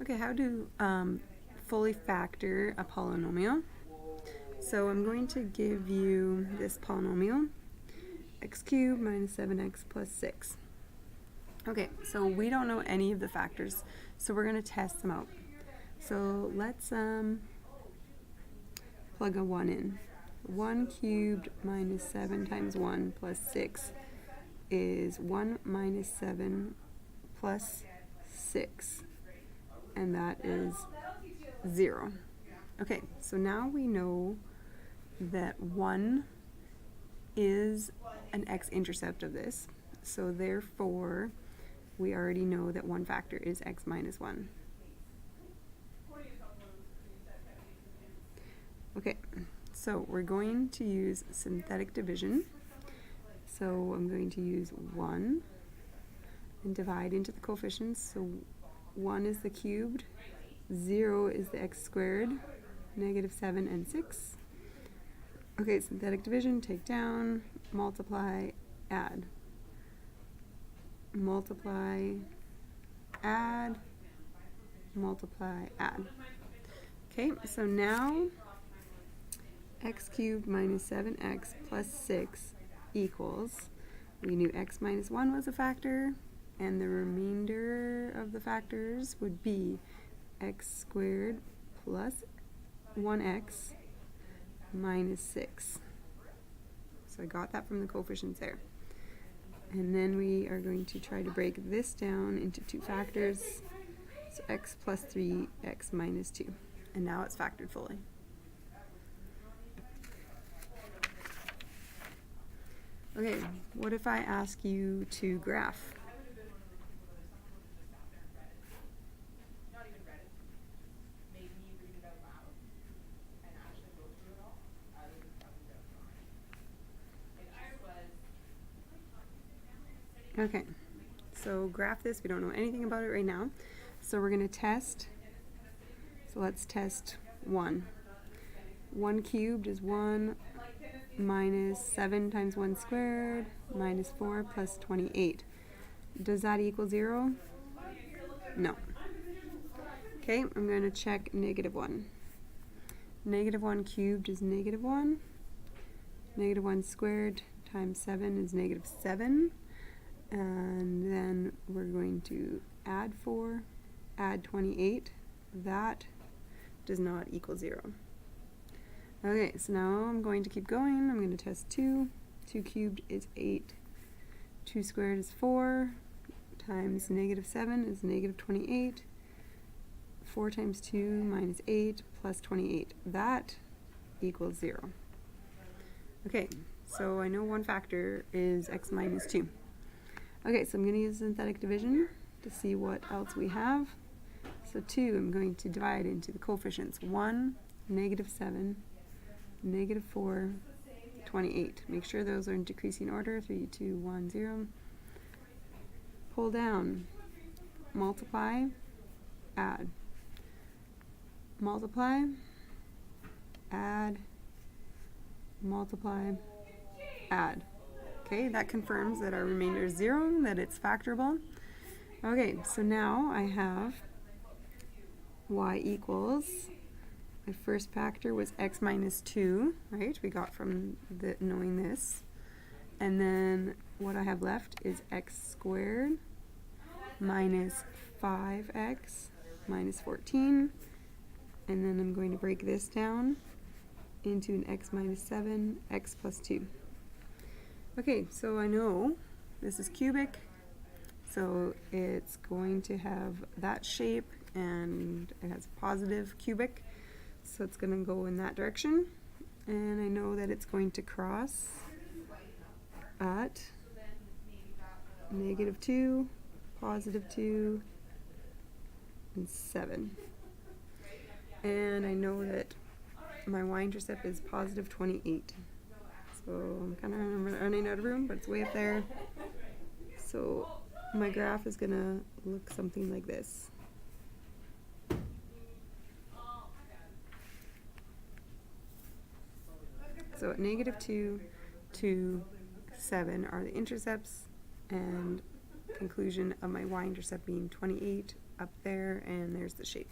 Okay, how to fully factor a polynomial. So I'm going to give you this polynomial, x cubed minus 7x plus 6. Okay, so we don't know any of the factors, so we're going to test them out. So let's plug a 1 in. 1 cubed minus 7 times 1 plus 6 is 1 minus 7 plus 6, and that is 0. Okay, so now we know that 1 is an x-intercept of this, so therefore we already know that one factor is x minus 1. Okay, so we're going to use synthetic division. So I'm going to use 1 and divide into the coefficients. So 1 is the cubed, 0 is the x squared, negative 7 and 6. Okay, synthetic division, take down, multiply, add. Multiply, add, multiply, add. Okay, so now x cubed minus 7x plus 6 equals, we knew x minus 1 was a factor, and the remainder of the factors would be x squared plus 1x minus 6. So I got that from the coefficients there. And then we are going to try to break this down into two factors. So x plus 3, x minus 2. And now it's factored fully. Okay, what if I ask you to graph? Okay, so graph this. We don't know anything about it right now. So we're going to test. So let's test 1. 1 cubed is 1 minus 7 times 1 squared minus 4 plus 28. Does that equal 0? No. Okay, I'm going to check negative 1. Negative 1 cubed is negative 1. Negative 1 squared times 7 is negative 7. And then we're going to add 4, add 28. That does not equal 0. Okay, so now I'm going to keep going. I'm going to test 2. 2 cubed is 8. 2 squared is 4. Times negative 7 is negative 28. 4 times 2 minus 8 plus 28. That equals 0. Okay, so I know one factor is x minus 2. Okay, so I'm going to use synthetic division to see what else we have. So 2, I'm going to divide into the coefficients. 1, negative 7, negative 4, 28. Make sure those are in decreasing order. 3, 2, 1, 0. Pull down. Multiply, add. Multiply, add, multiply, add. Okay, that confirms that our remainder is 0, that it's factorable. Okay, so now I have y equals, my first factor was x minus 2, right? We got from knowing this. And then what I have left is x squared minus 5x minus 14. And then I'm going to break this down into an x minus 7, x plus 2. Okay, so I know this is cubic, so it's going to have that shape, and it has positive cubic, so it's going to go in that direction. And I know that it's going to cross at negative 2, positive 2, and 7. And I know that my y-intercept is positive 28. So I'm kind of running out of room, but it's way up there. So my graph is going to look something like this. So at negative 2 to 7 are the intercepts, and conclusion of my y-intercept being 28 up there, and there's the shape.